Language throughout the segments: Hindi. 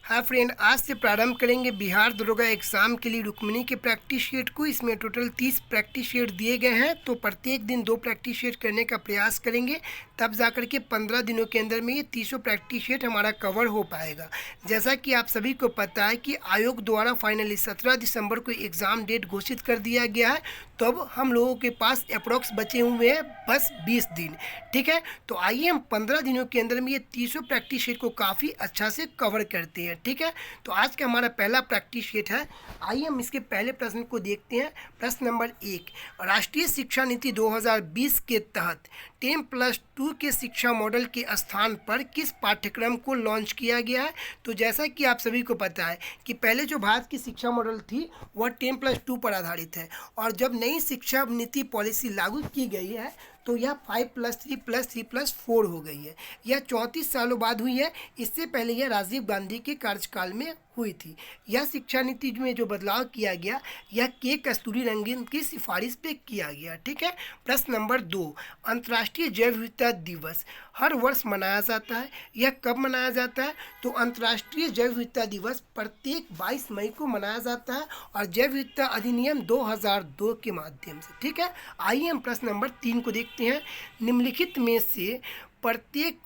हाँ फ्रेंड, आज से प्रारंभ करेंगे बिहार दरोगा एग्ज़ाम के लिए रुक्मिणी के प्रैक्टिस शीट को। इसमें टोटल 30 प्रैक्टिस शीट दिए गए हैं, तो प्रत्येक दिन 2 प्रैक्टिस शीट करने का प्रयास करेंगे, तब जाकर के 15 दिनों के अंदर में ये 300 प्रैक्टिस शीट हमारा कवर हो पाएगा। जैसा कि आप सभी को पता है कि आयोग द्वारा फाइनली 17 दिसंबर को एग्ज़ाम डेट घोषित कर दिया गया है, तो अब हम लोगों के पास अप्रॉक्स बचे हुए हैं बस 20 दिन। ठीक है, तो आइए हम 15 दिनों के अंदर में ये 300 प्रैक्टिस शीट को काफ़ी अच्छा से कवर करते हैं। ठीक है, तो आज का हमारा पहला प्रैक्टिस शीट है। आइए हम इसके पहले प्रश्न को देखते हैं। प्रश्न नंबर 1, राष्ट्रीय शिक्षा नीति 2020 के तहत 10+2 के शिक्षा मॉडल के स्थान पर किस पाठ्यक्रम को लॉन्च किया गया है। तो जैसा कि आप सभी को पता है कि पहले जो भारत की शिक्षा मॉडल थी वह 10+2 पर आधारित है, और जब नई शिक्षा नीति पॉलिसी लागू की गई है तो यह 5+3+3+4 हो गई है। यह 34 सालों बाद हुई है। इससे पहले यह राजीव गांधी के कार्यकाल में हुई थी। यह शिक्षा नीति में जो बदलाव किया गया यह के कस्तूरीरंगन की सिफारिश पे किया गया। ठीक है, प्रश्न नंबर 2, अंतर्राष्ट्रीय जैव विविधता दिवस हर वर्ष मनाया जाता है। यह कब मनाया जाता है? तो अंतर्राष्ट्रीय जैव विविधता दिवस प्रत्येक 22 मई को मनाया जाता है, और जैव विविधता अधिनियम 2002 के माध्यम से। ठीक है, आइए हम प्रश्न नंबर 3 को देखते हैं। निम्नलिखित में से प्रत्येक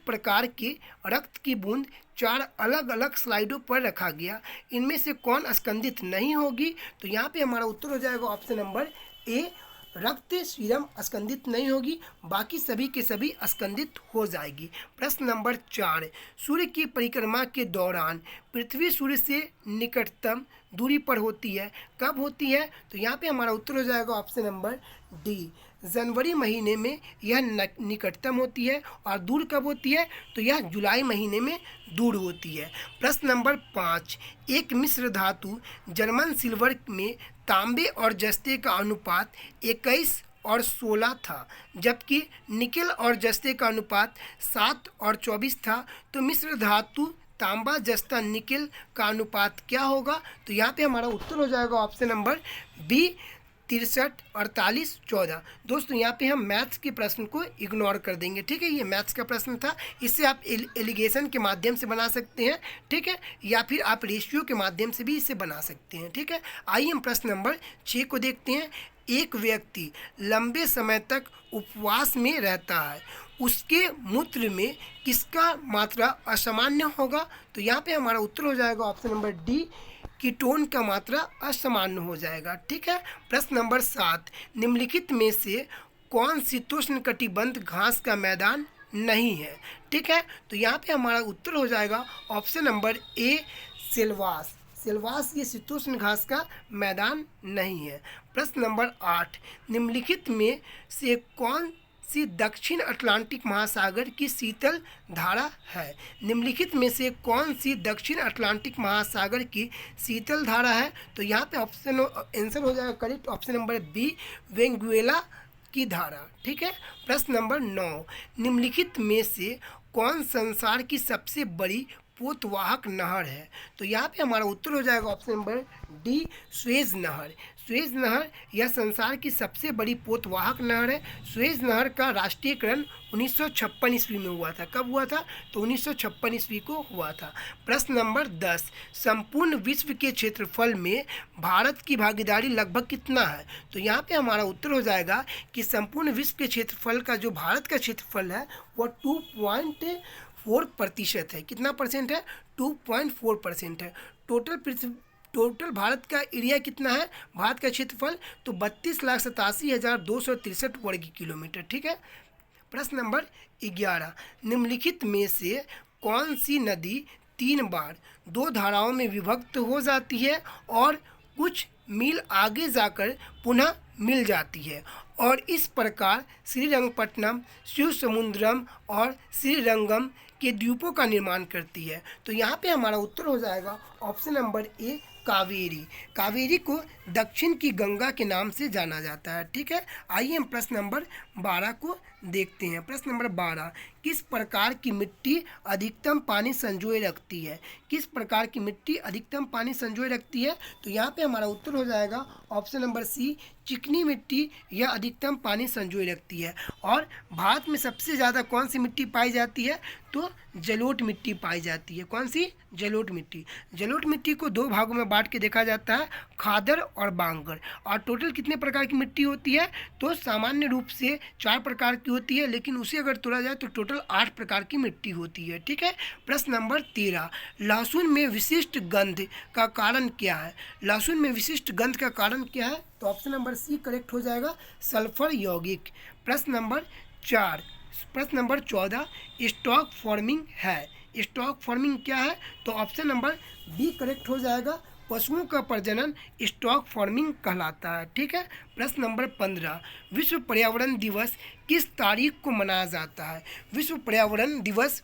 प्रकार के रक्त की बूंद 4 अलग अलग स्लाइडों पर रखा गया, इनमें से कौन स्कंदित नहीं होगी? तो यहाँ पे हमारा उत्तर हो जाएगा ऑप्शन नंबर ए, रक्त सीरम स्कंदित नहीं होगी, बाकी सभी के सभी स्कंदित हो जाएगी। प्रश्न नंबर 4, सूर्य की परिक्रमा के दौरान पृथ्वी सूर्य से निकटतम दूरी पर होती है, कब होती है? तो यहाँ पे हमारा उत्तर हो जाएगा ऑप्शन नंबर डी, जनवरी महीने में यह निकटतम होती है। और दूर कब होती है? तो यह जुलाई महीने में दूर होती है। प्रश्न नंबर 5, एक मिश्र धातु जर्मन सिल्वर में तांबे और जस्ते का अनुपात 21 और 16 था, जबकि निकेल और जस्ते का अनुपात 7 और 24 था। तो मिश्र धातु तांबा जस्ता निकेल का अनुपात क्या होगा? तो यहाँ पे हमारा उत्तर हो जाएगा ऑप्शन नंबर बी, 63, 48, 14। दोस्तों यहाँ पे हम मैथ्स के प्रश्न को इग्नोर कर देंगे। ठीक है, ये मैथ्स का प्रश्न था, इससे आप एलिगेशन के माध्यम से बना सकते हैं। ठीक है, या फिर आप रेशियो के माध्यम से भी इसे बना सकते हैं। ठीक है, आइए हम प्रश्न नंबर 6 को देखते हैं। एक व्यक्ति लंबे समय तक उपवास में रहता है, उसके मूत्र में किसका मात्रा असामान्य होगा? तो यहाँ पे हमारा उत्तर हो जाएगा ऑप्शन नंबर डी, कीटोन का मात्रा असामान्य हो जाएगा। ठीक है, प्रश्न नंबर 7, निम्नलिखित में से कौन शीतोष्णकटिबंध घास का मैदान नहीं है? ठीक है, तो यहाँ पे हमारा उत्तर हो जाएगा ऑप्शन नंबर ए, सिलवास। सिलवास ये शीतोष्ण घास का मैदान नहीं है। प्रश्न नंबर 8, निम्नलिखित में से कौन सी दक्षिण अटलांटिक महासागर की शीतल धारा है? निम्नलिखित में से कौन सी दक्षिण अटलांटिक महासागर की शीतल धारा है? तो यहाँ पे ऑप्शन आंसर हो जाएगा correct option number B, Venezuela की धारा। ठीक है, प्रश्न नंबर 9, निम्नलिखित में से कौन संसार की सबसे बड़ी पोतवाहक नहर है? तो यहाँ पे हमारा उत्तर हो जाएगा ऑप्शन नंबर डी, सुएज नहर। सुएज नहर यह संसार की सबसे बड़ी पोतवाहक नहर है। सुएज नहर का राष्ट्रीयकरण 1956 ईस्वी में हुआ था। कब हुआ था? तो 1956 ईस्वी को हुआ था। प्रश्न नंबर 10, संपूर्ण विश्व के क्षेत्रफल में भारत की भागीदारी लगभग कितना है? तो यहाँ पे हमारा उत्तर हो जाएगा कि संपूर्ण विश्व के क्षेत्रफल का जो भारत का क्षेत्रफल है वह 2.4% है। कितना परसेंट है? 2.4% है। टोटल भारत का एरिया कितना है? भारत का क्षेत्रफल तो 32,87,263 वर्ग किलोमीटर। ठीक है, प्रश्न नंबर 11, निम्नलिखित में से कौन सी नदी 3 बार 2 धाराओं में विभक्त हो जाती है और कुछ मील आगे जाकर पुनः मिल जाती है, और इस प्रकार श्रीरंगपट्टनम, शिवसमुद्रम और श्रीरंगम के द्वीपों का निर्माण करती है? तो यहाँ पे हमारा उत्तर हो जाएगा ऑप्शन नंबर ए, कावेरी। कावेरी को दक्षिण की गंगा के नाम से जाना जाता है। ठीक है, आइए हम प्रश्न नंबर 12 को देखते हैं। प्रश्न नंबर 12, किस प्रकार की मिट्टी अधिकतम पानी संजोए रखती है? किस प्रकार की मिट्टी अधिकतम पानी संजोए रखती है? तो यहाँ पे हमारा उत्तर हो जाएगा ऑप्शन नंबर सी, चिकनी मिट्टी यह अधिकतम पानी संजोए रखती है। और भारत में सबसे ज़्यादा कौन सी मिट्टी पाई जाती है? तो जलोढ़ मिट्टी पाई जाती है। कौन सी? जलोढ़ मिट्टी। जलोढ़ मिट्टी को दो भागों में बांट के देखा जाता है, खादर और बांगर। और टोटल कितने प्रकार की मिट्टी होती है? तो सामान्य रूप से 4 प्रकार की होती है, लेकिन उसे अगर तोड़ा जाए तो टोटल 8 प्रकार की मिट्टी होती है। ठीक है। प्रश्न नंबर 13, लहसुन में विशिष्ट गंध का कारण क्या है? लहसुन में विशिष्ट गंध का कारण क्या है? तो ऑप्शन नंबर सी करेक्ट हो जाएगा, सल्फर यौगिक। प्रश्न नंबर 14, स्टॉक फॉर्मिंग है। स्टॉक फॉर्मिंग क्या है? तो ऑप्शन नंबर बी करेक्ट हो जाएगा, पशुओं का प्रजनन स्टॉक फॉर्मिंग कहलाता है। ठीक है। प्रश्न नंबर 15, विश्व पर्यावरण दिवस किस तारीख को मनाया जाता है? विश्व पर्यावरण दिवस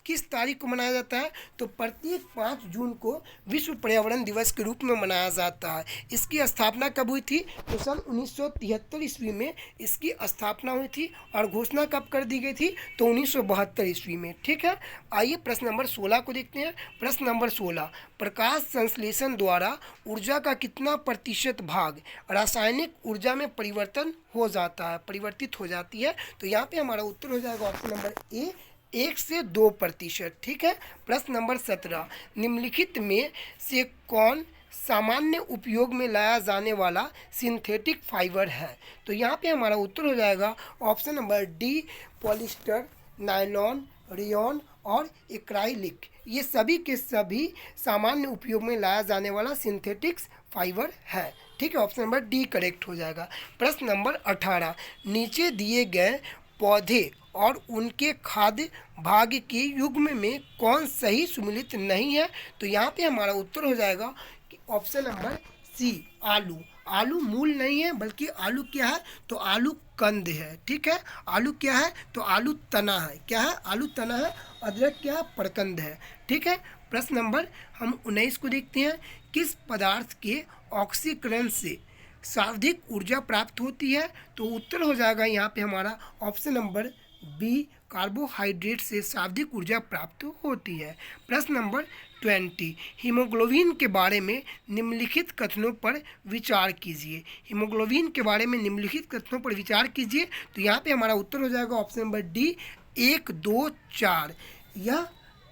किस तारीख को मनाया जाता है? तो प्रत्येक 5 जून को विश्व पर्यावरण दिवस के रूप में मनाया जाता है। इसकी स्थापना कब हुई थी? तो सन 1973 ईस्वी में इसकी स्थापना हुई थी। और घोषणा कब कर दी गई थी? तो 1972 ईस्वी में। ठीक है। आइए प्रश्न नंबर 16 को देखते हैं। प्रश्न नंबर 16, प्रकाश संश्लेषण द्वारा ऊर्जा का कितना प्रतिशत भाग रासायनिक ऊर्जा में परिवर्तित हो जाती है? तो यहाँ पे हमारा उत्तर हो जाएगा ऑप्शन नंबर ए, 1 से 2%। ठीक है। प्रश्न नंबर 17, निम्नलिखित में से कौन सामान्य उपयोग में लाया जाने वाला सिंथेटिक फाइबर है? तो यहाँ पे हमारा उत्तर हो जाएगा option number D, polyester, nylon, rayon और एक्राइलिक। ये सभी के सभी सामान्य उपयोग में लाया जाने वाला सिंथेटिक्स फाइबर है। ठीक है। ऑप्शन नंबर डी करेक्ट हो जाएगा। प्रश्न नंबर 18, नीचे दिए गए पौधे और उनके खाद्य भाग के युग्म में कौन सही सुमेलित नहीं है? तो यहाँ पे हमारा उत्तर हो जाएगा कि ऑप्शन नंबर सी, आलू। आलू मूल नहीं है, बल्कि आलू क्या है? तो आलू कंद है। ठीक है। आलू क्या है? तो आलू तना है। क्या है? आलू तना है। अदरक क्या है? प्रकंद है। ठीक है। प्रश्न नंबर हम 19 को देखते हैं। किस पदार्थ के ऑक्सीकरण से सर्वाधिक ऊर्जा प्राप्त होती है? तो उत्तर हो जाएगा यहाँ पे हमारा ऑप्शन नंबर बी, कार्बोहाइड्रेट से सर्वाधिक ऊर्जा प्राप्त होती है। प्रश्न नंबर 20, हीमोग्लोबिन के बारे में निम्नलिखित कथनों पर विचार कीजिए। हीमोग्लोबिन के बारे में निम्नलिखित कथनों पर विचार कीजिए। तो यहाँ पे हमारा उत्तर हो जाएगा ऑप्शन नंबर डी, 1, 2, 4। यह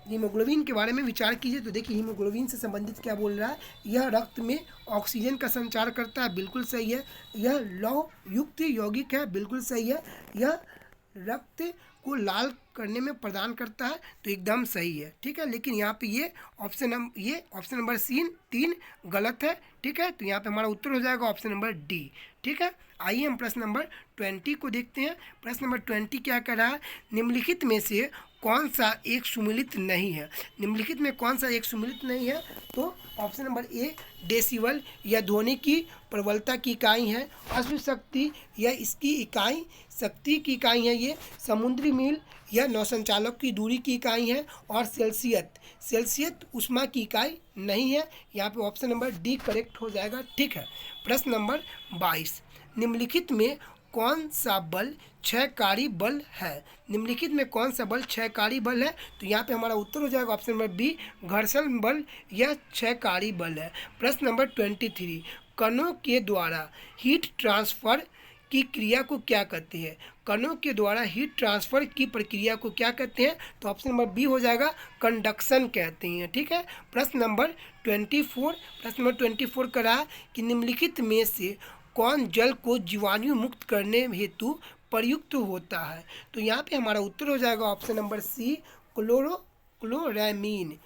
हीमोग्लोबिन के बारे में विचार कीजिए। तो देखिए हीमोग्लोबिन से संबंधित क्या बोल रहा है? यह रक्त में ऑक्सीजन का संचार करता है। बिल्कुल सही है। यह लौह युक्त यौगिक है। बिल्कुल सही है। यह रक्त को लाल करने में प्रदान करता है। तो एकदम सही है। ठीक है। लेकिन यहाँ पे ये ऑप्शन नंबर 3 गलत है। ठीक है। तो यहाँ पे हमारा उत्तर हो जाएगा ऑप्शन नंबर डी। ठीक है। आइए हम प्रश्न नंबर 20 को देखते हैं। प्रश्न नंबर 20 क्या कह रहा है? निम्नलिखित में से कौन सा एक सुमेलित नहीं है? निम्नलिखित में कौन सा एक सुमेलित नहीं है? तो ऑप्शन नंबर ए, डेसिबल या ध्वनि की प्रबलता की इकाई है। अश्व शक्ति या इसकी इकाई शक्ति की इकाई है। ये समुद्री मील या नौसंचालक की दूरी की इकाई है। और सेल्सियस ऊष्मा की इकाई नहीं है। यहाँ पे ऑप्शन नंबर डी करेक्ट हो जाएगा। ठीक है। प्रश्न नंबर 22, निम्नलिखित में कौन सा बल क्षयकारी बल है? निम्नलिखित में कौन सा बल क्षयकारी बल है? तो यहाँ पे हमारा उत्तर हो जाएगा ऑप्शन नंबर बी, घर्षण बल या क्षयकारी बल है। प्रश्न नंबर 23, कणों के द्वारा हीट ट्रांसफर की क्रिया को क्या कहते हैं? कणों के द्वारा हीट ट्रांसफर की प्रक्रिया को क्या कहते हैं? तो ऑप्शन नंबर बी हो जाएगा, कंडक्शन कहते हैं। ठीक है। प्रश्न नंबर 24 का रहा कि निम्नलिखित में से कौन जल को जीवाणु मुक्त करने हेतु प्रयुक्त होता है? तो यहाँ पे हमारा उत्तर हो जाएगा ऑप्शन नंबर सी, क्लोरामीन।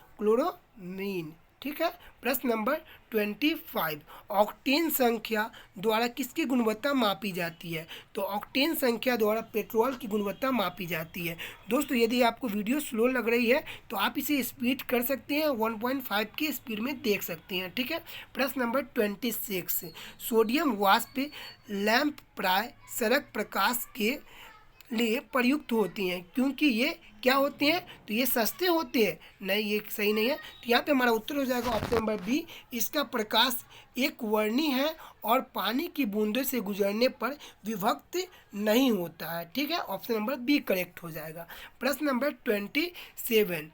ठीक है। प्रश्न नंबर 25, ऑक्टेन संख्या द्वारा किसकी गुणवत्ता मापी जाती है? तो ऑक्टेन संख्या द्वारा पेट्रोल की गुणवत्ता मापी जाती है। दोस्तों यदि आपको वीडियो स्लो लग रही है तो आप इसे स्पीड कर सकते हैं, 1.5 की स्पीड में देख सकते हैं। ठीक है। प्रश्न नंबर 26, सोडियम वाष्प लैंप प्राय सड़क प्रकाश के लिए प्रयुक्त होती हैं क्योंकि ये क्या होते हैं, तो ये सस्ते होते हैं, नहीं ये सही नहीं है। तो यहाँ पे हमारा उत्तर हो जाएगा ऑप्शन नंबर बी, इसका प्रकाश एक वर्णी है और पानी की बूंदों से गुजरने पर विभक्त नहीं होता है, ठीक है, ऑप्शन नंबर बी करेक्ट हो जाएगा। प्रश्न नंबर 27,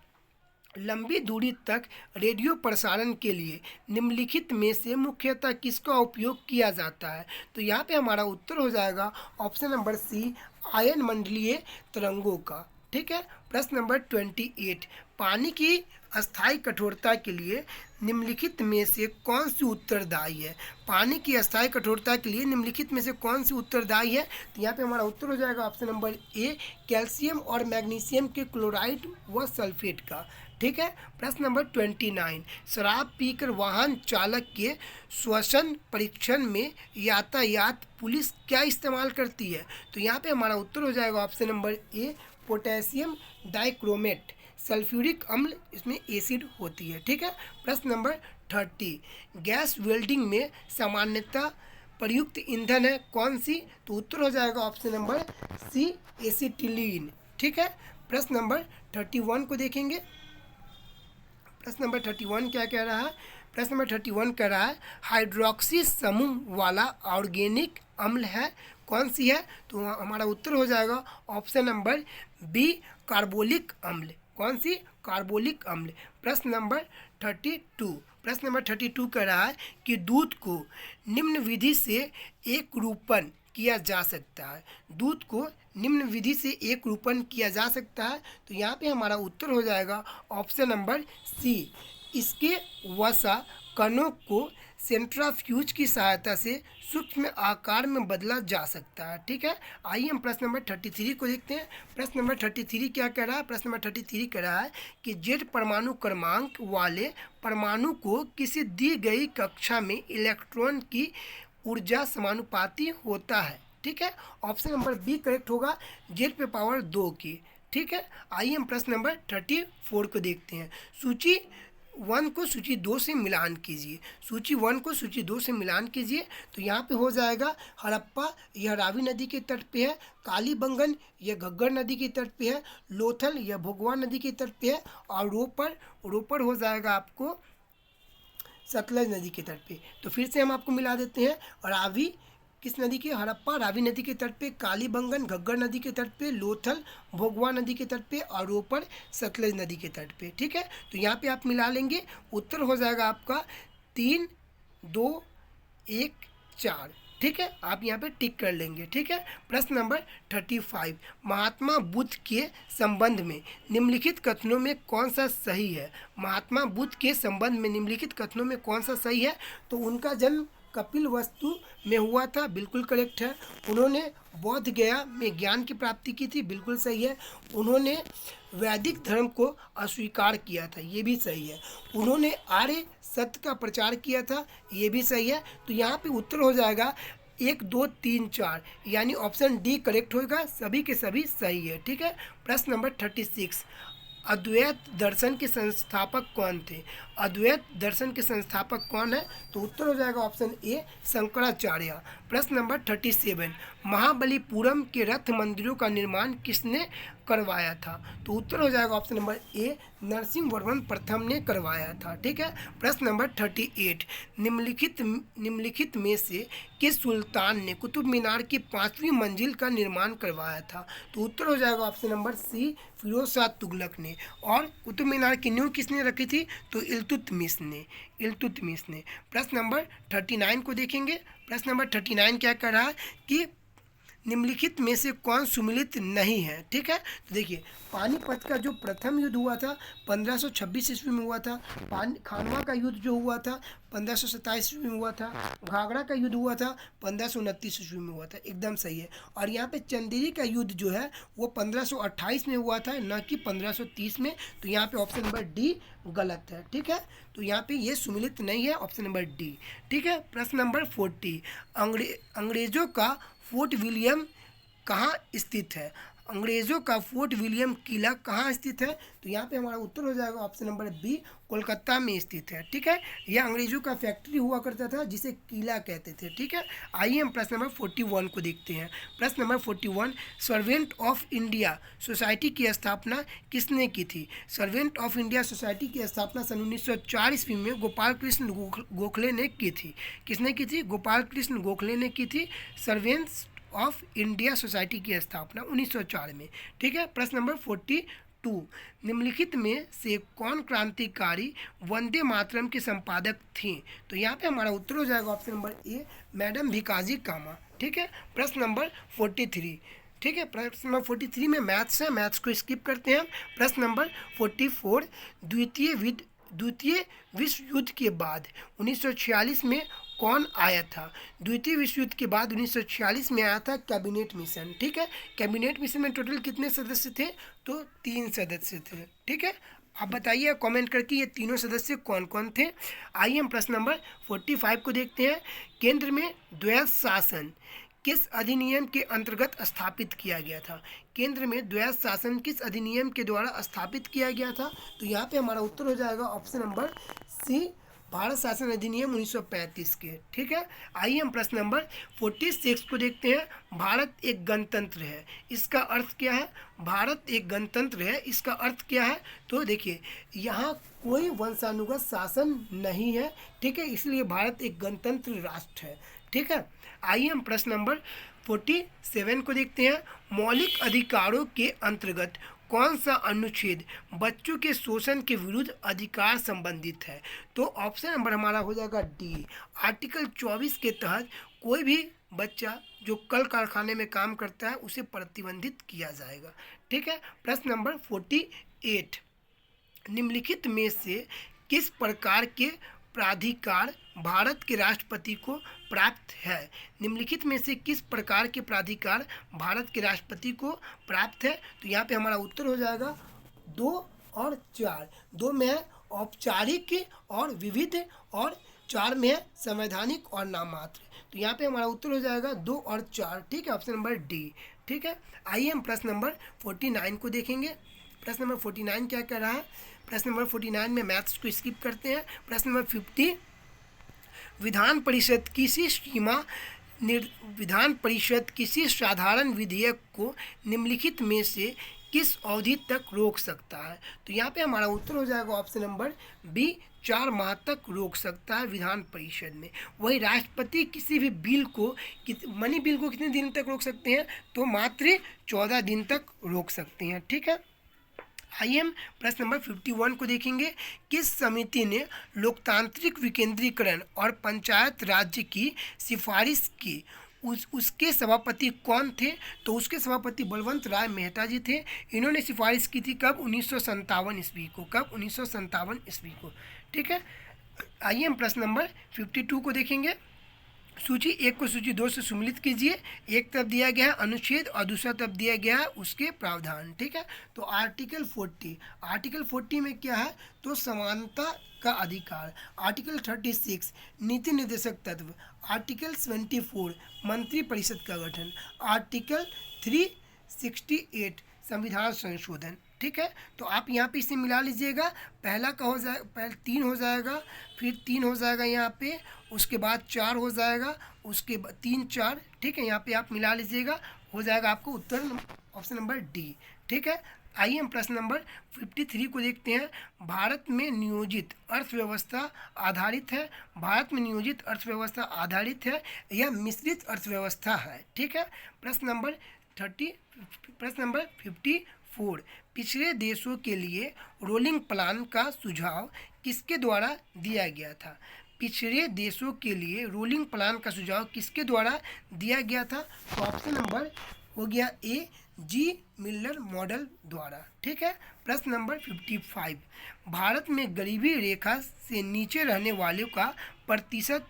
लंबी दूरी तक रेडियो प्रसारण के लिए निम्नलिखित में से मुख्यतः किसका उपयोग किया जाता है, तो यहाँ पे हमारा उत्तर हो जाएगा ऑप्शन नंबर सी, आयन मंडलीय तरंगों का, ठीक है। प्रश्न नंबर 28, पानी की अस्थायी कठोरता के लिए निम्नलिखित में से कौन सी उत्तरदायी है, पानी की अस्थायी कठोरता के लिए निम्नलिखित में से कौन सी उत्तरदायी है, तो यहाँ पे हमारा उत्तर हो जाएगा ऑप्शन नंबर ए, कैल्शियम और मैग्नीशियम के क्लोराइड व सल्फेट का, ठीक है। प्रश्न नंबर 29, शराब पीकर वाहन चालक के श्वसन परीक्षण में यातायात पुलिस क्या इस्तेमाल करती है, तो यहाँ पे हमारा उत्तर हो जाएगा ऑप्शन नंबर ए, पोटेशियम डाइक्रोमेट, सल्फ्यूरिक अम्ल इसमें एसिड होती है, ठीक है। प्रश्न नंबर 30, गैस वेल्डिंग में सामान्यतः प्रयुक्त ईंधन है कौन सी, तो उत्तर हो जाएगा ऑप्शन नंबर सी, एसिटिलीन, ठीक है। प्रश्न नंबर 31 को देखेंगे। प्रश्न नंबर 31 क्या कह रहा है, प्रश्न नंबर 31 कह रहा है हाइड्रोक्सी समूह वाला ऑर्गेनिक अम्ल है कौन सी है, तो हमारा उत्तर हो जाएगा ऑप्शन नंबर बी, कार्बोलिक अम्ल, कौन सी, कार्बोलिक अम्ल। प्रश्न नंबर 32 कह रहा है कि दूध को निम्न विधि से एक रूपन किया जा सकता है, दूध को निम्न विधि से एक रूपन किया जा सकता है, तो यहाँ पे हमारा उत्तर हो जाएगा ऑप्शन नंबर सी, इसके वसा कणों को सेंट्राफ्यूज की सहायता से सूक्ष्म आकार में बदला जा सकता है, ठीक है। आइए हम प्रश्न नंबर 33 को देखते हैं। प्रश्न नंबर 33 क्या कह रहा है, प्रश्न नंबर 33 कह रहा है कि जेड परमाणु क्रमांक वाले परमाणु को किसी दी गई कक्षा में इलेक्ट्रॉन की ऊर्जा समानुपाती होता है, ठीक है, ऑप्शन नंबर बी करेक्ट होगा, जेड पे पावर 2 की, ठीक है। आइए हम प्रश्न नंबर 34 को देखते हैं। सूची 1 को सूची 2 से मिलान कीजिए, सूची 1 को सूची 2 से मिलान कीजिए, तो यहाँ पे हो जाएगा हड़प्पा, यह रावी नदी के तट पे है, कालीबंगन यह घग्गर नदी के तट पे है, लोथल यह भोगवा नदी के तट पे है, और रोपर हो जाएगा आपको सतलज नदी के तट पे। तो फिर से हम आपको मिला देते हैं, रावी किस नदी के, हड़प्पा रावी नदी के तट पे, कालीबंगन घग्गर नदी के तट पे, लोथल भोगवा नदी के तट पे, और रोपर सतलज नदी के तट पे, ठीक है। तो यहाँ पे आप मिला लेंगे, उत्तर हो जाएगा आपका 3, 2, 1, 4, ठीक है, आप यहाँ पे टिक कर लेंगे, ठीक है। प्रश्न नंबर 35, महात्मा बुद्ध के संबंध में निम्नलिखित कथनों में कौन सा सही है, महात्मा बुद्ध के संबंध में निम्नलिखित कथनों में कौन सा सही है, तो उनका जन्म कपिल वस्तु में हुआ था, बिल्कुल करेक्ट है। उन्होंने बौद्ध गया में ज्ञान की प्राप्ति की थी, बिल्कुल सही है। उन्होंने वैदिक धर्म को अस्वीकार किया था, ये भी सही है। उन्होंने आर्य सत्य का प्रचार किया था, ये भी सही है। तो यहाँ पे उत्तर हो जाएगा 1, 2, 3, 4, यानी ऑप्शन डी करेक्ट होगा, सभी के सभी सही है, ठीक है। प्रश्न नंबर 36, अद्वैत दर्शन के संस्थापक कौन थे, अद्वैत दर्शन के संस्थापक कौन है, तो उत्तर हो जाएगा ऑप्शन ए, शंकराचार्य। प्रश्न नंबर 37, महाबलीपुरम के रथ मंदिरों का निर्माण किसने करवाया था, तो उत्तर हो जाएगा option number A, Narasimha Varman प्रथम ने करवाया था, ठीक है। प्रश्न नंबर 38, निम्नलिखित में से किस सुल्तान ने कुतुब मीनार की 5वीं मंजिल का निर्माण करवाया था, तो उत्तर हो जाएगा option number C, Firoz Shah Tughlaq ने। और कुतुब मीनार की नींव किसने रखी थी, तो इल्तुतमिश ने। प्रश्न नंबर 39 को देखेंगे। प्रश्न नंबर 39 क्या कह रहा है कि निम्नलिखित में से कौन सुमिलित नहीं है, ठीक है। तो देखिए, पानीपत का जो प्रथम युद्ध हुआ था 1526 ईस्वी में हुआ था, खानवा का युद्ध जो हुआ था 1527 ईस्वी में हुआ था, घाघरा का युद्ध हुआ था 1529 ईस्वी में हुआ था, एकदम सही है। और यहाँ पे चंदेरी का युद्ध जो है वो 1528 में हुआ था, न कि 1530 में, तो यहाँ पे ऑप्शन नंबर डी गलत है, ठीक है। तो यहाँ पे ये सुमिलित नहीं है, ऑप्शन नंबर डी, ठीक है। प्रश्न नंबर 40, अंग्रेजों का फोर्ट विलियम कहाँ स्थित है, अंग्रेजों का फोर्ट विलियम किला कहाँ स्थित है? तो यहाँ पे हमारा उत्तर हो जाएगा ऑप्शन नंबर बी, कोलकाता में स्थित है। ठीक है, यह अंग्रेजों का फैक्ट्री हुआ करता था जिसे किला कहते थे। ठीक है, आइए हम प्रश्न नंबर 41 को देखते हैं। प्रश्न number 41, servant of India society की स्थापना किसने की थी? सर्वेंट ऑफ इंडिया सोसाइटी की स्थापना सन 1904 ईस्वी में गोपाल कृष्ण गोखले ने की थी। किसने की थी? गोपाल कृष्ण गोखले ने की थी सर्वेंट्स ऑफ इंडिया सोसाइटी की स्थापना 1904 में। ठीक है, प्रश्न नंबर 42, निम्नलिखित में से कौन क्रांतिकारी वंदे मातरम के संपादक थी? तो यहाँ पे हमारा उत्तर हो जाएगा option number A, madam Bhikaji Cama. ठीक है, प्रश्न नंबर 43। ठीक है, प्रश्न नंबर 43 में मैथ्स है, मैथ्स को स्किप करते हैं। प्रश्न नंबर 44, द्वितीय विश्व युद्ध के बाद 1946 में कौन आया था? द्वितीय विश्व युद्ध के बाद 1946 में आया था कैबिनेट मिशन। ठीक है, कैबिनेट मिशन में टोटल कितने सदस्य थे? तो 3 सदस्य थे। ठीक है, आप बताइए कमेंट करके ये तीनों सदस्य कौन कौन थे। आइए हम प्रश्न नंबर 45 को देखते हैं। केंद्र में द्वैध शासन किस अधिनियम के अंतर्गत स्थापित किया गया था? केंद्र में द्वैध शासन किस अधिनियम के द्वारा स्थापित किया गया था? तो यहाँ पे हमारा उत्तर हो जाएगा ऑप्शन नंबर सी, भारत शासन अधिनियम 1935 के। ठीक है, आइए हम प्रश्न नंबर 46 को देखते हैं। भारत एक गणतंत्र है, इसका अर्थ क्या है? भारत एक गणतंत्र है, इसका अर्थ क्या है? तो देखिए, यहाँ कोई वंशानुगत शासन नहीं है। ठीक है, इसलिए भारत एक गणतंत्र राष्ट्र है। ठीक है, आइए हम प्रश्न नंबर 47 को देखते हैं। मौलिक अधिकारों के अंतर्गत कौन सा अनुच्छेद बच्चों के शोषण के विरुद्ध अधिकार संबंधित है? तो ऑप्शन नंबर हमारा हो जाएगा डी, आर्टिकल 24 के तहत कोई भी बच्चा जो कल कारखाने में काम करता है उसे प्रतिबंधित किया जाएगा। ठीक है, प्रश्न नंबर 48, निम्नलिखित में से किस प्रकार के प्राधिकार भारत के राष्ट्रपति को प्राप्त है? निम्नलिखित में से किस प्रकार के प्राधिकार भारत के राष्ट्रपति को प्राप्त है? तो यहाँ पे हमारा उत्तर हो जाएगा 2 और 4। 2 में है औपचारिक और विविध, और 4 में है संवैधानिक और नाममात्र। तो यहाँ पे हमारा उत्तर हो जाएगा 2 और 4। ठीक है, ऑप्शन नंबर डी। ठीक है, आइए हम प्रश्न नंबर 49 को देखेंगे। प्रश्न नंबर 49 क्या कर रहा है? प्रश्न नंबर 49 में मैथ्स को स्किप करते हैं। प्रश्न नंबर 50, विधान परिषद किसी साधारण विधेयक को निम्नलिखित में से किस अवधि तक रोक सकता है? तो यहाँ पे हमारा उत्तर हो जाएगा ऑप्शन नंबर बी, 4 माह तक रोक सकता है विधान परिषद में। वही राष्ट्रपति किसी भी बिल को, मनी बिल को कितने दिन तक रोक सकते हैं? तो मात्र 14 दिन तक रोक सकते हैं। ठीक है, आइए हम प्रश्न नंबर 51 को देखेंगे। किस समिति ने लोकतांत्रिक विकेंद्रीकरण और पंचायत राज्य की सिफारिश की? उसके सभापति कौन थे? तो उसके सभापति बलवंत राय मेहता जी थे। इन्होंने सिफारिश की थी कब? 1957 ईस्वी को। कब? 1957 ईस्वी को। ठीक है, आइए हम प्रश्न नंबर 52 को देखेंगे। सूची 1 को सूची 2 से सम्मिलित कीजिए। एक तरफ दिया गया है अनुच्छेद और दूसरा तरफ दिया गया है उसके प्रावधान। ठीक है, तो आर्टिकल 40 में क्या है? तो समानता का अधिकार। आर्टिकल 36 नीति निर्देशक तत्व। आर्टिकल 74 मंत्री परिषद का गठन। आर्टिकल 368 संविधान संशोधन। ठीक है, तो आप यहाँ पे इसे मिला लीजिएगा। पहला का हो जाएगा, पहले 3 हो जाएगा, फिर 3 हो जाएगा यहाँ पे, उसके बाद 4 हो जाएगा, उसके बाद 3 4। ठीक है, यहाँ पे आप मिला लीजिएगा, हो जाएगा आपको उत्तर ऑप्शन नंबर डी। ठीक है, आइए हम प्रश्न नंबर 53 को देखते हैं। भारत में नियोजित अर्थव्यवस्था आधारित है। भारत में नियोजित अर्थव्यवस्था आधारित है या मिश्रित अर्थव्यवस्था है? ठीक है, प्रश्न नंबर 54, पिछड़े देशों के लिए रोलिंग प्लान का सुझाव किसके द्वारा दिया गया था? पिछड़े देशों के लिए रोलिंग प्लान का सुझाव किसके द्वारा दिया गया था? तो ऑप्शन नंबर हो गया ए, जी मिलर मॉडल द्वारा। ठीक है, प्रश्न नंबर 55, भारत में गरीबी रेखा से नीचे रहने वालों का प्रतिशत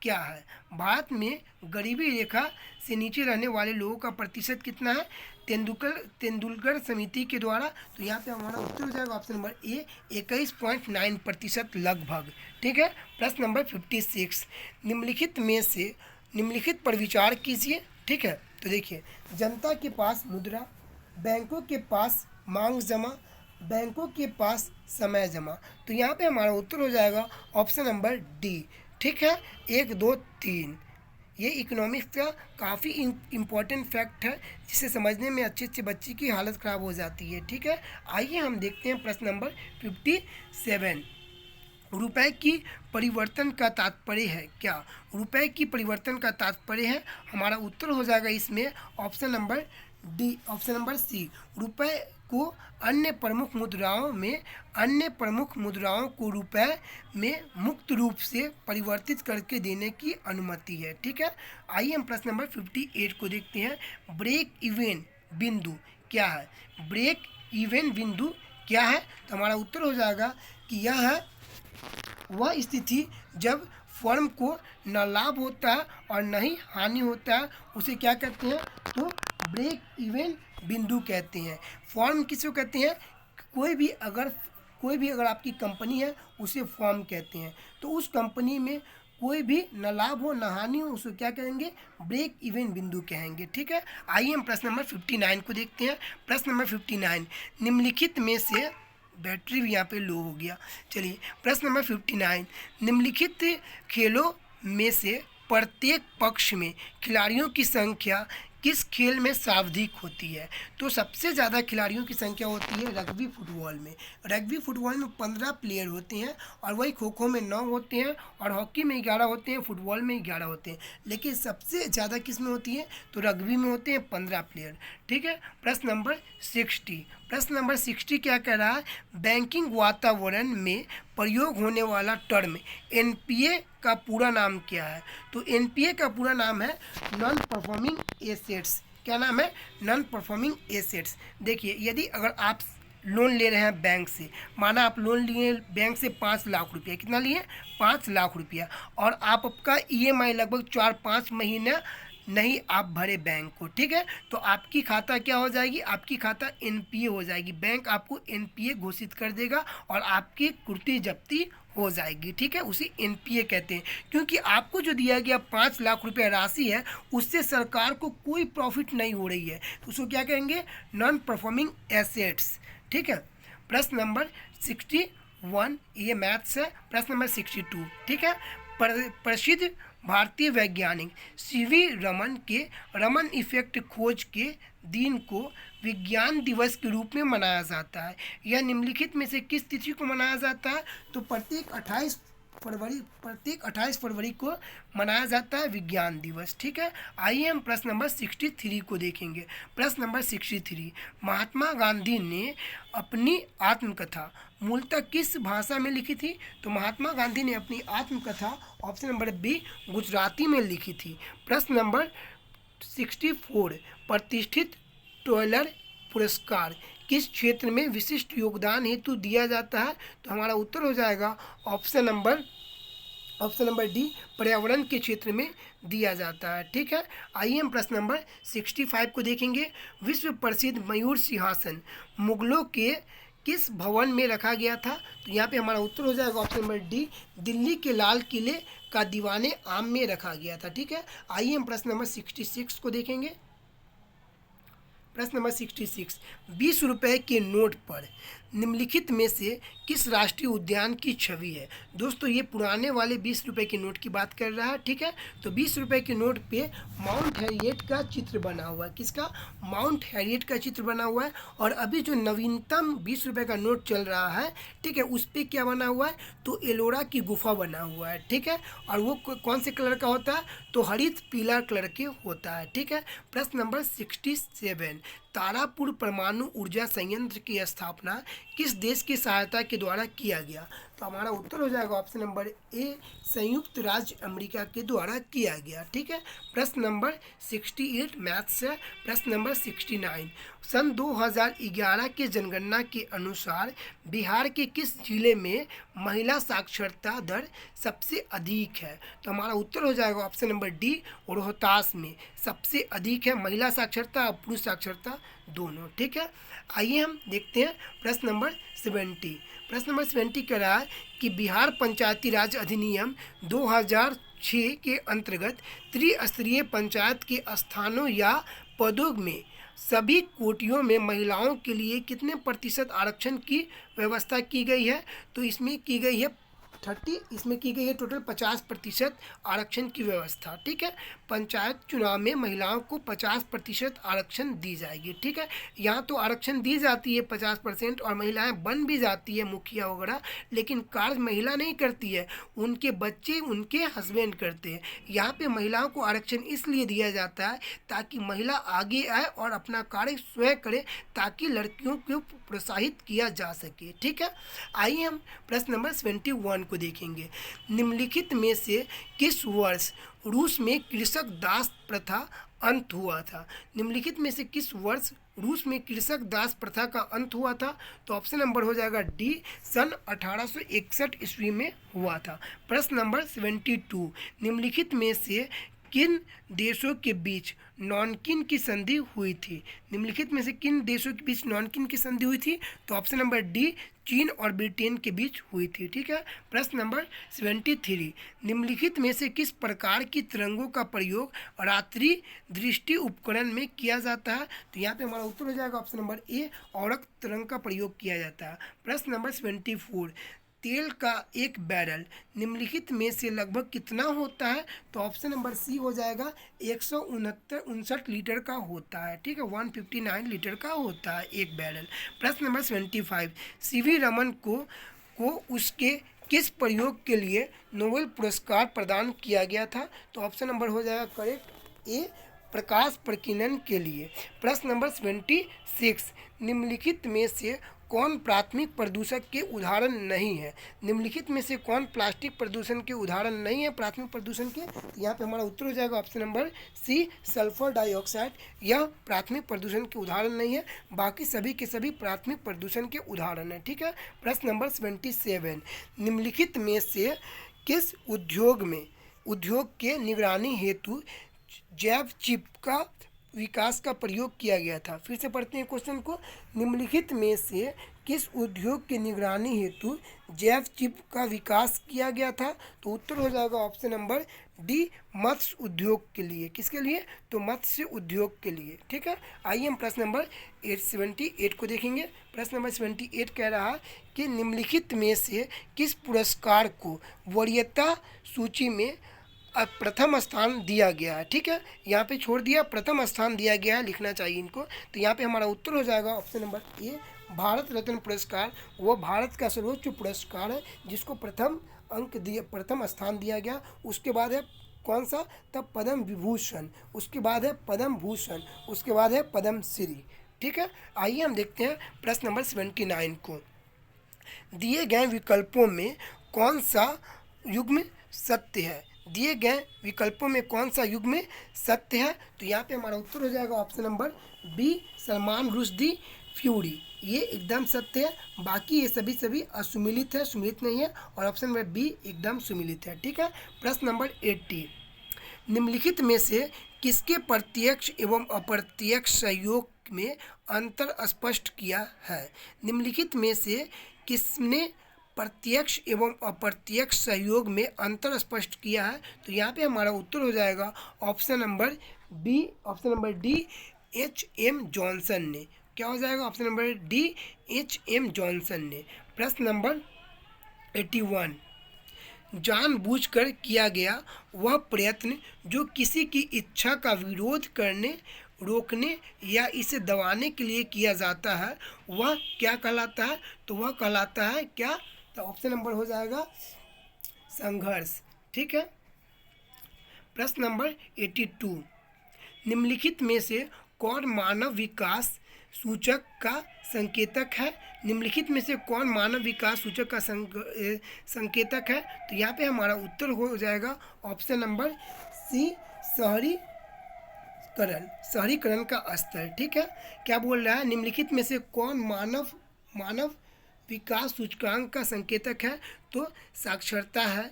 क्या है? भारत में गरीबी रेखा से नीचे रहने वाले लोगों का प्रतिशत कितना है? तेंदुलकर समिति के द्वारा। तो यहाँ पे हमारा उत्तर हो जाएगा ऑप्शन नंबर ए, 21.9% लगभग। ठीक है, प्रश्न नंबर 56, निम्नलिखित पर विचार कीजिए। ठीक है, तो देखिए, जनता के पास मुद्रा बैंकों के पास मांग जमा, बैंकों के पास समय जमा। तो यहाँ पे हमारा उत्तर हो जाएगा ऑप्शन नंबर डी। ठीक है, 1 2 3। ये इकोनॉमिक्स का काफ़ी इम्पॉर्टेंट फैक्ट है, जिसे समझने में अच्छे अच्छे बच्चे की हालत ख़राब हो जाती है। ठीक है, आइए हम देखते हैं प्रश्न नंबर 57। रुपए की परिवर्तन का तात्पर्य है क्या? रुपए की परिवर्तन का तात्पर्य है, हमारा उत्तर हो जाएगा इसमें option number D, option number C. रुपए को अन्य प्रमुख मुद्राओं को रुपए में मुक्त रूप से परिवर्तित करके देने की अनुमति है। ठीक है, आइए हम प्रश्न नंबर 58 को देखते हैं। ब्रेक इवन बिंदु क्या है? ब्रेक इवन बिंदु क्या है? तो हमारा उत्तर हो जाएगा कि यह है वह स्थिति जब फर्म को न लाभ होता है और न ही हानि होता है, उसे क्या कहते हैं? तो ब्रेक इवन बिंदु कहते हैं। फर्म किसको कहते हैं? कोई भी अगर आपकी कंपनी है, उसे फर्म कहते हैं। तो उस कंपनी में कोई भी न लाभ हो न हानि हो, उसको क्या कहेंगे? ब्रेक इवन बिंदु कहेंगे। ठीक है, आइए हम प्रश्न नंबर 59 को देखते हैं। प्रश्न नंबर 59, निम्नलिखित में से, बैटरी भी यहाँ पे लो हो गया। चलिए, प्रश्न नंबर 59, निम्नलिखित खेलों में से प्रत्येक पक्ष में खिलाड़ियों की संख्या किस खेल में सर्वाधिक होती है? तो सबसे ज़्यादा खिलाड़ियों की संख्या होती है रग्बी फुटबॉल में। रग्बी फुटबॉल में 15 प्लेयर होते हैं, और वही खो खो में 9 होते हैं, और हॉकी में 11 होते हैं, फुटबॉल में 11 होते हैं। लेकिन सबसे ज़्यादा किस में होती है? तो रग्बी में होते हैं 15 प्लेयर। ठीक है, प्रश्न नंबर 60। प्रश्न नंबर 60 क्या कह रहा है? बैंकिंग वातावरण में प्रयोग होने वाला टर्म एनपीए का पूरा नाम क्या है? तो एनपीए का पूरा नाम है नॉन परफॉर्मिंग एसेट्स। क्या नाम है? Non performing assets. देखिए, यदि अगर आप लोन ले रहे हैं बैंक से, माना आप लोन लिए बैंक से 5 लाख रुपया, कितना लिए? 5 लाख रुपया, और आपका ईएमआई लगभग 4-5 महीना नहीं आप भरे बैंक को। ठीक है, तो आपकी खाता क्या हो जाएगी? आपकी खाता एनपीए हो जाएगी। बैंक आपको एनपीए घोषित कर देगा और आपकी कुर्ती जब्ती हो जाएगी। ठीक है, उसे एनपीए कहते हैं, क्योंकि आपको जो दिया गया 5 लाख रुपया राशि है, उससे सरकार को कोई प्रॉफिट नहीं हो रही है, तो उसको क्या कहेंगे? Non performing assets. ठीक है, प्रश्न नंबर 61, ये मैथ्स है। प्रश्न नंबर 62। ठीक है, प्रसिद्ध भारतीय वैज्ञानिक सीवी रमन के रमन इफेक्ट खोज के दिन को विज्ञान दिवस के रूप में मनाया जाता है। यह निम्नलिखित में से किस तिथि को मनाया जाता है? तो प्रत्येक 28 फरवरी को मनाया जाता है विज्ञान दिवस। ठीक है, आइए हम प्रश्न नंबर 63 को देखेंगे। प्रश्न नंबर 63, महात्मा गांधी ने अपनी आत्मकथा मूलतः किस भाषा में लिखी थी? तो महात्मा गांधी ने अपनी आत्मकथा ऑप्शन नंबर बी, गुजराती में लिखी थी। प्रश्न नंबर 64, प्रतिष्ठित टॉयलर पुरस्कार किस क्षेत्र में विशिष्ट योगदान हेतु दिया जाता है? तो हमारा उत्तर हो जाएगा ऑप्शन नंबर डी, पर्यावरण के क्षेत्र में दिया जाता है। ठीक है, आइए हम प्रश्न नंबर 65 को देखेंगे। विश्व प्रसिद्ध मयूर सिंहासन मुगलों के किस भवन में रखा गया था? तो यहाँ पे हमारा उत्तर हो जाएगा ऑप्शन नंबर डी, दिल्ली के लाल किले का दीवाने आम में रखा गया था। ठीक है, आइए हम प्रश्न नंबर 66 को देखेंगे। प्रश्न नंबर 66, 20 रुपये के नोट पर निम्नलिखित में से किस राष्ट्रीय उद्यान की छवि है? दोस्तों, ये पुराने वाले 20 रुपये के नोट की बात कर रहा है। ठीक है, तो 20 रुपये के नोट पे माउंट हैरियट का चित्र बना हुआ है। किसका? माउंट हैरियट का चित्र बना हुआ है। और अभी जो नवीनतम 20 रुपये का नोट चल रहा है, ठीक है, उस पर क्या बना हुआ है? तो एलोरा की गुफा बना हुआ है। ठीक है, और वो कौन से कलर का होता है? तो हरित पीला कलर के होता है। ठीक है, प्रश्न नंबर 67, तारापुर परमाणु ऊर्जा संयंत्र की स्थापना किस देश की सहायता के द्वारा किया गया? तो हमारा उत्तर हो जाएगा ऑप्शन नंबर ए, संयुक्त राज्य अमेरिका के द्वारा किया गया। ठीक है, प्रश्न नंबर 68 मैथ्स है। प्रश्न नंबर 69, सन 2011 के जनगणना के अनुसार बिहार के किस जिले में महिला साक्षरता दर सबसे अधिक है? तो हमारा उत्तर हो जाएगा ऑप्शन नंबर डी, रोहतास में सबसे अधिक है महिला साक्षरता और पुरुष साक्षरता दोनों। ठीक है, आइए हम देखते हैं प्रश्न नंबर 70। प्रश्न नंबर 70 कह रहा है कि बिहार पंचायती राज अधिनियम 2006 के अंतर्गत त्रिस्तरीय पंचायत के स्थानों या पदों में सभी कोटियों में महिलाओं के लिए कितने प्रतिशत आरक्षण की व्यवस्था की गई है? तो इसमें की गई है 30, इसमें की गई है टोटल 50% आरक्षण की व्यवस्था। ठीक है, पंचायत चुनाव में महिलाओं को 50% आरक्षण दी जाएगी। ठीक है, यहाँ तो आरक्षण दी जाती है 50% और महिलाएं बन भी जाती है मुखिया वगैरह, लेकिन कार्य महिला नहीं करती है, उनके बच्चे उनके हस्बैंड करते हैं। यहाँ पे महिलाओं को आरक्षण इसलिए दिया जाता है ताकि महिला आगे आए और अपना कार्य स्वयं करे, ताकि लड़कियों को प्रोत्साहित किया जा सके। ठीक है, आइए हम प्रश्न नंबर 71 को देखेंगे। निम्नलिखित में से किस वर्ष रूस में कृषक दास प्रथा अंत हुआ था? निम्नलिखित में से किस वर्ष रूस में कृषक दास प्रथा का अंत हुआ था? तो ऑप्शन नंबर हो जाएगा डी, सन 1861 ईस्वी में हुआ था। प्रश्न नंबर 72, निम्नलिखित में से किन देशों के बीच नॉनकिन की संधि हुई थी? निम्नलिखित में से किन देशों के बीच नॉनकिन की संधि हुई थी? तो ऑप्शन नंबर डी, चीन और ब्रिटेन के बीच हुई थी। ठीक है, प्रश्न नंबर 73, निम्नलिखित में से किस प्रकार की तरंगों का प्रयोग रात्रि दृष्टि उपकरण में किया जाता है? तो यहाँ पे हमारा उत्तर हो जाएगा ऑप्शन नंबर ए, औरक तरंग का प्रयोग किया जाता है। प्रश्न नंबर 74, तेल का एक बैरल निम्नलिखित में से लगभग कितना होता है? तो ऑप्शन नंबर सी हो जाएगा 169 लीटर का होता है। ठीक है, 159 लीटर का होता है एक बैरल। प्रश्न नंबर 75, सीवी रमन को उसके किस प्रयोग के लिए नोबेल पुरस्कार प्रदान किया गया था? तो ऑप्शन नंबर हो जाएगा करेक्ट ए, प्रकाश प्रकीर्णन के लिए। प्रश्न नंबर 76, निम्नलिखित में से कौन प्राथमिक प्रदूषक के उदाहरण नहीं है? निम्नलिखित में से कौन प्लास्टिक प्रदूषण के उदाहरण नहीं है प्राथमिक प्रदूषण के? तो यहाँ पे हमारा उत्तर हो जाएगा option number C, sulphur dioxide. यह प्राथमिक प्रदूषण के उदाहरण नहीं है, बाकी सभी के सभी प्राथमिक प्रदूषण के उदाहरण है। ठीक है, प्रश्न नंबर 77, निम्नलिखित में से किस उद्योग के निगरानी हेतु जैव चिप का विकास का प्रयोग किया गया था? फिर से पढ़ते हैं क्वेश्चन को। निम्नलिखित में से किस उद्योग की निगरानी हेतु जैव चिप का विकास किया गया था? तो उत्तर हो जाएगा ऑप्शन नंबर डी, मत्स्य उद्योग के लिए। किसके लिए? तो मत्स्य उद्योग के लिए। ठीक है, आइए हम प्रश्न नंबर 78 को देखेंगे। प्रश्न नंबर 78 कह रहा है कि निम्नलिखित में से किस पुरस्कार को वरीयता सूची में प्रथम स्थान दिया गया है? ठीक है, यहाँ पे छोड़ दिया, प्रथम स्थान दिया गया है, लिखना चाहिए इनको। तो यहाँ पे हमारा उत्तर हो जाएगा ऑप्शन नंबर ए, भारत रत्न पुरस्कार। वो भारत का सर्वोच्च पुरस्कार है जिसको प्रथम स्थान दिया गया। उसके बाद है कौन सा? तब पद्म विभूषण, उसके बाद है पद्म भूषण, उसके बाद है पद्म श्री। ठीक है, आइए हम देखते हैं प्रश्न नंबर 79 को। दिए गए विकल्पों में कौन सा युग्म सत्य है? दिए गए विकल्पों में कौन सा युग्म सत्य है? तो यहाँ पे हमारा उत्तर हो जाएगा option number B, Salman Rushdie Fury. ये एकदम सत्य है, बाकी ये सभी असुमिलित है, सुमिलित नहीं है। और ऑप्शन नंबर बी एकदम सुमिलित है। ठीक है, प्रश्न नंबर 80, निम्नलिखित में से किसके प्रत्यक्ष एवं अप्रत्यक्ष सहयोग में अंतर स्पष्ट किया है? निम्नलिखित में से किसने प्रत्यक्ष एवं अप्रत्यक्ष सहयोग में अंतर स्पष्ट किया है? तो यहाँ पे हमारा उत्तर हो जाएगा option number B, option number D, H.M. Johnson ने। क्या हो जाएगा? Option number D, H.M. Johnson ने। प्रश्न नंबर 81, जानबूझकर किया गया वह प्रयत्न जो किसी की इच्छा का विरोध करने, रोकने या इसे दबाने के लिए किया जाता है, वह क्या कहलाता है? तो वह कहलाता है क्या? तो ऑप्शन नंबर हो जाएगा संघर्ष। ठीक है, प्रश्न नंबर 82, निम्नलिखित में से कौन मानव विकास सूचक का संकेतक है? निम्नलिखित में से कौन मानव विकास सूचक का संकेतक है? तो यहाँ पे हमारा उत्तर हो जाएगा ऑप्शन नंबर सी, शहरीकरण का स्तर। ठीक है, क्या बोल रहा है? निम्नलिखित में से कौन मानव विकास सूचकांक का संकेतक है? तो साक्षरता है,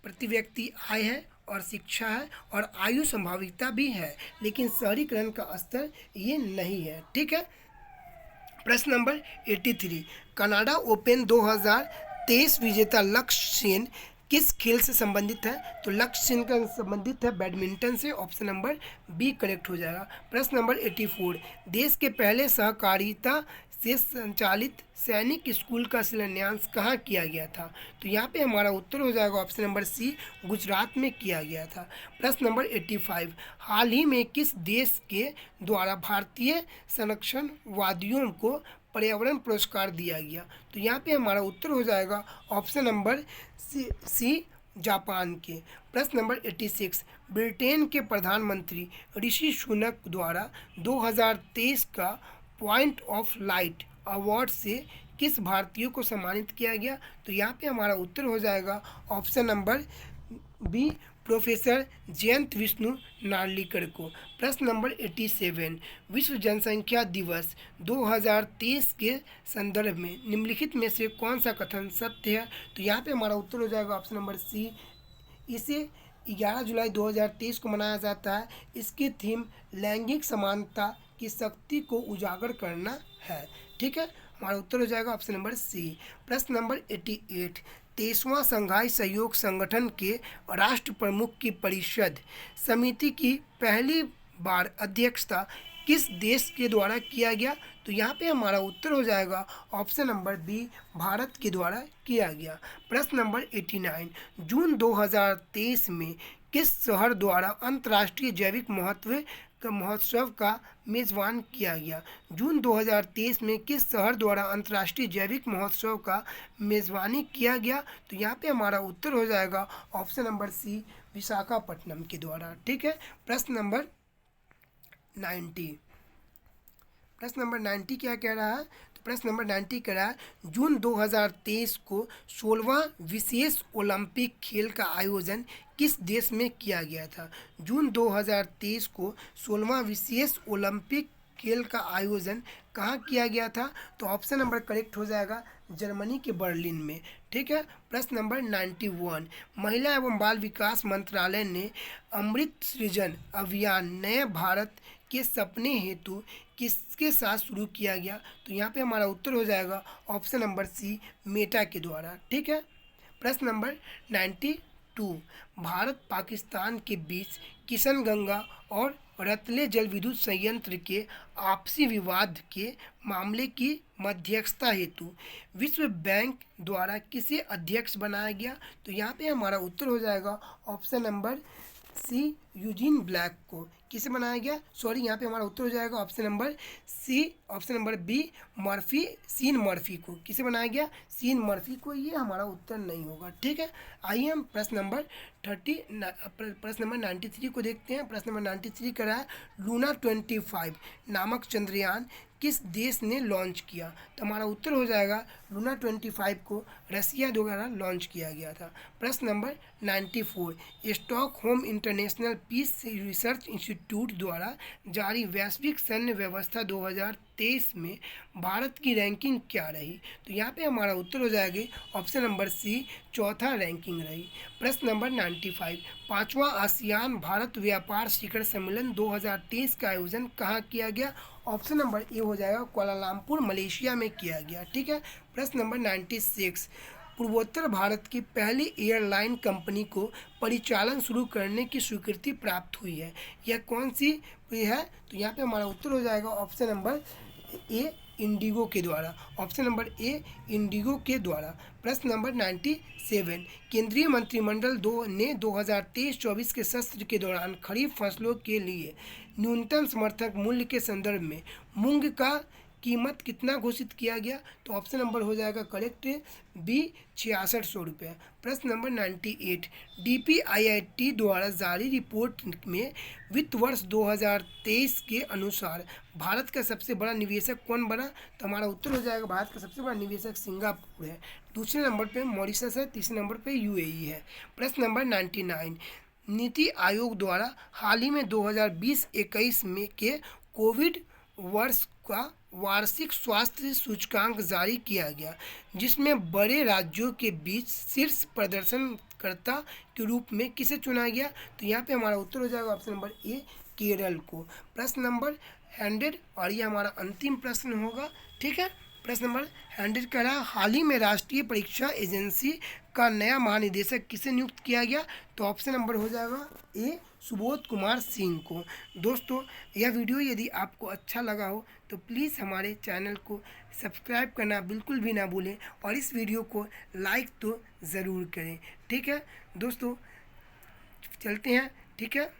प्रति व्यक्ति आय है और शिक्षा है और आयु संभाविता भी है, लेकिन शहरीकरण का स्तर ये नहीं है। ठीक है, प्रश्न नंबर 83, कनाडा ओपन 2023 विजेता लक्ष्य सेन किस खेल से संबंधित है? तो लक्ष्य सेन का संबंधित है बैडमिंटन से, ऑप्शन नंबर बी करेक्ट हो जाएगा। प्रश्न नंबर 84, देश के पहले सहकारिता से संचालित सैनिक स्कूल का शिलान्यास कहाँ किया गया था? तो यहाँ पे हमारा उत्तर हो जाएगा ऑप्शन नंबर सी, गुजरात में किया गया था। प्रश्न नंबर 85, हाल ही में किस देश के द्वारा भारतीय संरक्षणवादियों को पर्यावरण पुरस्कार दिया गया? तो यहाँ पे हमारा उत्तर हो जाएगा ऑप्शन नंबर सी, जापान के। प्रश्न नंबर 86, ब्रिटेन के प्रधानमंत्री ऋषि सुनक द्वारा 2023 का पॉइंट ऑफ लाइट अवार्ड से किस भारतीय को सम्मानित किया गया? तो यहाँ पे हमारा उत्तर हो जाएगा option number B, professor Jayant Vishnu Narlikar को। प्रश्न नंबर 87, विश्व जनसंख्या दिवस 2023 के संदर्भ में निम्नलिखित में से कौन सा कथन सत्य है? तो यहाँ पे हमारा उत्तर हो जाएगा ऑप्शन नंबर सी, इसे 11 जुलाई 2023 को मनाया जाता है। इसकी थीम लैंगिक समानता की शक्ति को उजागर करना है। ठीक है, हमारा उत्तर हो जाएगा ऑप्शन नंबर सी। प्रश्न नंबर 88, 23वां संघाई सहयोग संगठन के राष्ट्र प्रमुख की परिषद समिति की पहली बार अध्यक्षता किस देश के द्वारा किया गया? तो यहाँ पे हमारा उत्तर हो जाएगा ऑप्शन नंबर बी, भारत के द्वारा किया गया। प्रश्न नंबर 89, जून 2023 में किस शहर द्वारा अंतर्राष्ट्रीय जैविक महोत्सव का मेज़बान किया गया? जून 2023 में किस शहर द्वारा अंतर्राष्ट्रीय जैविक महोत्सव का मेज़बानी किया गया? तो यहाँ पे हमारा उत्तर हो जाएगा ऑप्शन नंबर सी, विशाखापट्टनम के द्वारा। ठीक है, प्रश्न नंबर 90, प्रश्न नंबर 90 क्या कह रहा है? तो प्रश्न नंबर 90 कह रहा है, जून 2023 को 16वां विशेष ओलंपिक खेल का आयोजन किस देश में किया गया था? जून 2023 को 16वां विशेष ओलंपिक खेल का आयोजन कहाँ किया गया था? तो ऑप्शन नंबर करेक्ट हो जाएगा जर्मनी के बर्लिन में। ठीक है, प्रश्न नंबर 91, महिला एवं बाल विकास मंत्रालय ने अमृत सृजन अभियान नए भारत के सपने हेतु किसके साथ शुरू किया गया? तो यहाँ पे हमारा उत्तर हो जाएगा ऑप्शन नंबर सी, मेटा के द्वारा। ठीक है, प्रश्न नंबर 92, भारत पाकिस्तान के बीच किशनगंगा और रतले जल विद्युत संयंत्र के आपसी विवाद के मामले की मध्यस्थता हेतु विश्व बैंक द्वारा किसे अध्यक्ष बनाया गया? तो यहाँ पे हमारा उत्तर हो जाएगा option number C, Eugene Black को। किसे बनाया गया? सॉरी, यहाँ पे हमारा उत्तर हो जाएगा option number C, option number B, Murphy, Sean Murphy को। किसे बनाया गया? सीन मर्फी को। ये हमारा उत्तर नहीं होगा। ठीक है, आइए हम प्रश्न नंबर 93 को देखते हैं। प्रश्न नंबर 93 कह रहा है, लूना 25 नामक चंद्रयान किस देश ने लॉन्च किया? तो हमारा उत्तर हो जाएगा लूना 25 को रसिया द्वारा लॉन्च किया गया था। प्रश्न नंबर 94, Stockholm International Peace Research Institute द्वारा जारी वैश्विक सैन्य व्यवस्था 2023 में भारत की रैंकिंग क्या रही? तो यहाँ पे हमारा उत्तर हो जाएगा ऑप्शन नंबर सी, चौथा रैंकिंग रही। प्रश्न नंबर 95, 5वां आसियान भारत व्यापार शिखर सम्मेलन 2023 का आयोजन कहाँ किया गया? ऑप्शन नंबर ए हो जाएगा कुआलालंपुर, मलेशिया में किया गया। ठीक है, प्रश्न नंबर 96, पूर्वोत्तर भारत की पहली एयरलाइन कंपनी को परिचालन शुरू करने की स्वीकृति प्राप्त हुई है, यह कौन सी है? तो यहाँ पे हमारा उत्तर हो जाएगा ऑप्शन नंबर ए, इंडिगो के द्वारा। ऑप्शन नंबर ए, इंडिगो के द्वारा। प्रश्न नंबर 97, केंद्रीय मंत्रिमंडल ने 2023-24 के सत्र के दौरान खरीफ फसलों के लिए न्यूनतम समर्थक मूल्य के संदर्भ में मूंग का कीमत कितना घोषित किया गया? तो ऑप्शन नंबर हो जाएगा करेक्ट बी, 6600 रुपये। प्रश्न नंबर 98, DPIIT द्वारा जारी रिपोर्ट में वित्त वर्ष 2023 के अनुसार भारत का सबसे बड़ा निवेशक कौन बना? तो हमारा उत्तर हो जाएगा भारत का सबसे बड़ा निवेशक सिंगापुर है, दूसरे नंबर पे मॉरिशस है, तीसरे नंबर पे UAE है। प्रश्न नंबर 99, नीति आयोग द्वारा हाल ही में 2020-21 में के कोविड वर्ष का वार्षिक स्वास्थ्य सूचकांक जारी किया गया, जिसमें बड़े राज्यों के बीच शीर्ष प्रदर्शनकर्ता के रूप में किसे चुना गया? तो यहाँ पे हमारा उत्तर हो जाएगा ऑप्शन नंबर ए, केरल को। प्रश्न नंबर 100 और ये हमारा अंतिम प्रश्न होगा। ठीक है, प्रश्न नंबर 100 कह रहा है हाल ही में राष्ट्रीय परीक्षा एजेंसी का नया महानिदेशक किसे नियुक्त किया गया? तो ऑप्शन नंबर हो जाएगा ए सुबोध कुमार सिंह को। दोस्तों यह वीडियो यदि आपको अच्छा लगा हो तो प्लीज़ हमारे चैनल को सब्सक्राइब करना बिल्कुल भी ना भूलें और इस वीडियो को लाइक तो ज़रूर करें। ठीक है दोस्तों, चलते हैं। ठीक है।